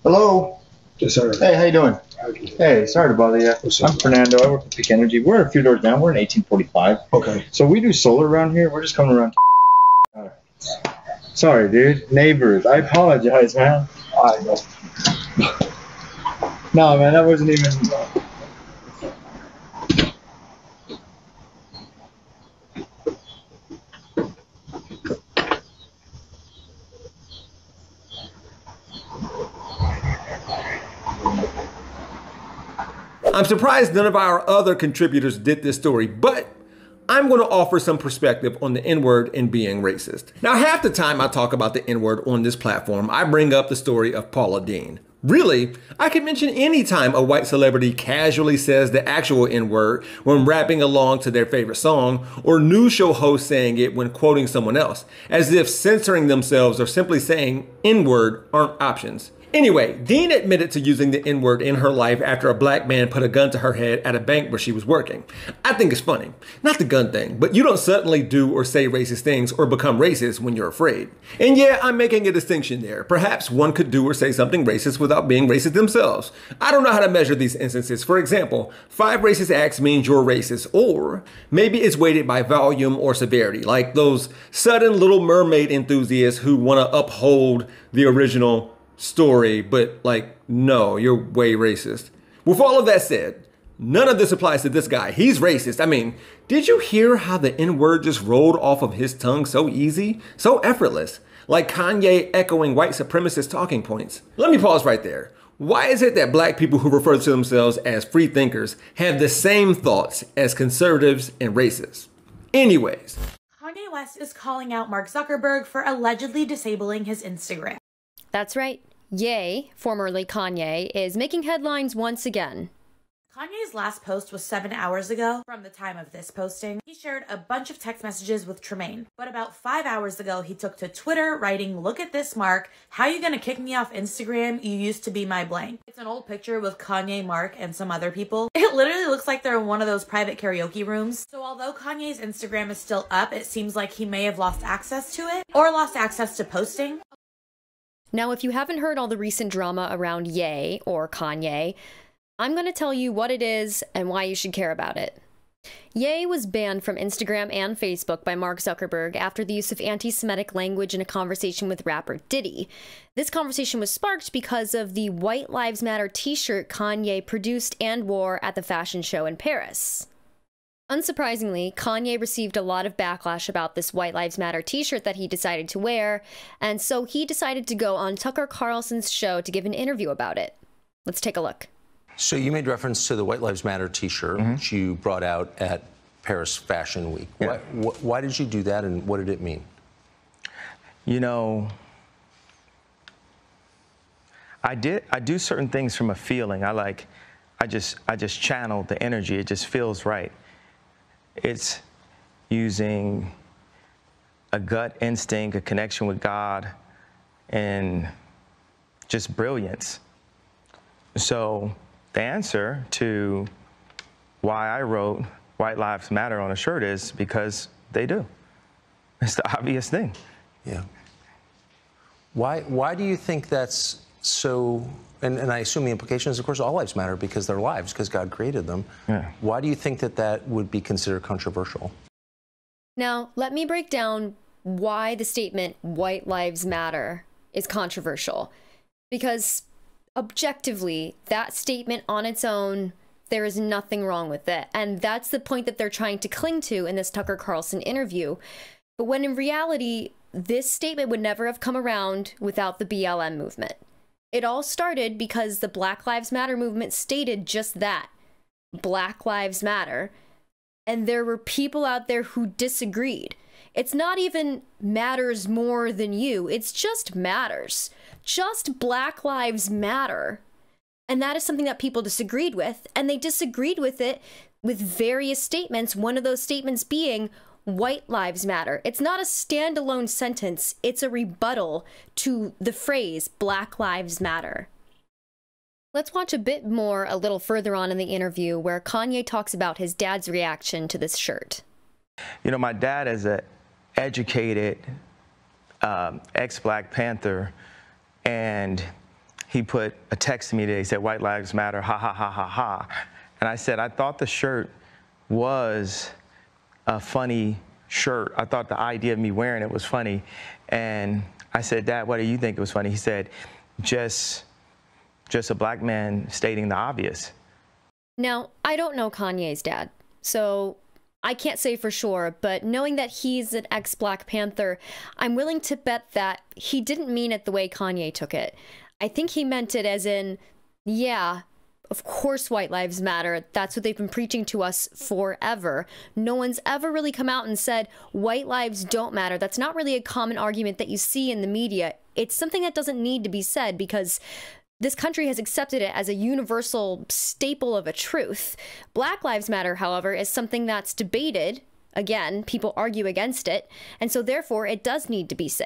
Hello. Yes, sir. Hey, how you doing? Hey, sorry to bother you. I'm Fernando. I work at Peak Energy. We're a few doors down. We're in 1845. Okay. So we do solar around here. We're just coming around. Sorry, dude. Neighbors. I apologize, man. I know. No, man, that wasn't even. I'm surprised none of our other contributors did this story, but I'm going to offer some perspective on the N-word and being racist. Now, half the time I talk about the N-word on this platform, I bring up the story of Paula Deen. Really, I could mention any time a white celebrity casually says the actual N-word when rapping along to their favorite song, or news show hosts saying it when quoting someone else, as if censoring themselves or simply saying N-word aren't options. Anyway, Deen admitted to using the N-word in her life after a black man put a gun to her head at a bank where she was working. I think it's funny. Not the gun thing, but you don't suddenly do or say racist things or become racist when you're afraid. And yeah, I'm making a distinction there. Perhaps one could do or say something racist without being racist themselves. I don't know how to measure these instances. For example, 5 racist acts means you're racist, or maybe it's weighted by volume or severity, like those sudden Little Mermaid enthusiasts who want to uphold the original story, but like, no, you're way racist. With all of that said, none of this applies to this guy. He's racist. I mean, did you hear how the N-word just rolled off of his tongue so easy, so effortless, like Kanye echoing white supremacist talking points? Let me pause right there. Why is it that black people who refer to themselves as free thinkers have the same thoughts as conservatives and racists? Anyways. Kanye West is calling out Mark Zuckerberg for allegedly disabling his Instagram. That's right. Ye, formerly Kanye, is making headlines once again. Kanye's last post was 7 hours ago from the time of this posting. He shared a bunch of text messages with Tremaine, but about 5 hours ago, he took to Twitter writing, "Look at this, Mark. How you gonna kick me off Instagram? You used to be my blank." It's an old picture with Kanye, Mark, and some other people. It literally looks like they're in one of those private karaoke rooms. So although Kanye's Instagram is still up, it seems like he may have lost access to it or lost access to posting. Now, if you haven't heard all the recent drama around Ye, or Kanye, I'm going to tell you what it is and why you should care about it. Ye was banned from Instagram and Facebook by Mark Zuckerberg after the use of anti-Semitic language in a conversation with rapper Diddy. This conversation was sparked because of the White Lives Matter t-shirt Kanye produced and wore at the fashion show in Paris. Unsurprisingly, Kanye received a lot of backlash about this White Lives Matter t-shirt that he decided to wear, and so he decided to go on Tucker Carlson's show to give an interview about it. Let's take a look. So you made reference to the White Lives Matter t-shirt, which you brought out at Paris Fashion Week. Yeah. Why did you do that, and what did it mean? You know, I do certain things from a feeling. I just channel the energy. It just feels right. It's using a gut instinct, a connection with God, and just brilliance. So the answer to why I wrote White Lives Matter on a shirt is because they do. It's the obvious thing. Yeah. Why do you think that's so? And I assume the implication is, of course, all lives matter because they're lives, because God created them. Yeah. Why do you think that that would be considered controversial? Now, let me break down why the statement White Lives Matter is controversial. Because objectively, that statement on its own, there is nothing wrong with it. And that's the point that they're trying to cling to in this Tucker Carlson interview. But when in reality, this statement would never have come around without the BLM movement. It all started because the Black Lives Matter movement stated just that. Black Lives Matter. And there were people out there who disagreed. It's not even matters more than you. It's just matters. Just Black Lives Matter. And that is something that people disagreed with. And they disagreed with it with various statements. One of those statements being White Lives Matter. It's not a standalone sentence. It's a rebuttal to the phrase Black Lives Matter. Let's watch a bit more a little further on in the interview where Kanye talks about his dad's reaction to this shirt. You know, my dad is an educated ex-Black Panther, and he put a text to me today. He said, "White lives matter, ha, ha, ha, ha, ha." And I said, I thought the shirt was a funny shirt. I thought the idea of me wearing it was funny. And I said, "Dad, what do you think it was funny?" He said, just a black man stating the obvious. Now, I don't know Kanye's dad, so I can't say for sure, but knowing that he's an ex-Black Panther, I'm willing to bet that he didn't mean it the way Kanye took it. I think he meant it as in, yeah, of course white lives matter. That's what they've been preaching to us forever. No one's ever really come out and said white lives don't matter. That's not really a common argument that you see in the media. It's something that doesn't need to be said because this country has accepted it as a universal staple of a truth. Black Lives Matter, however, is something that's debated. Again, people argue against it, and so therefore it does need to be said.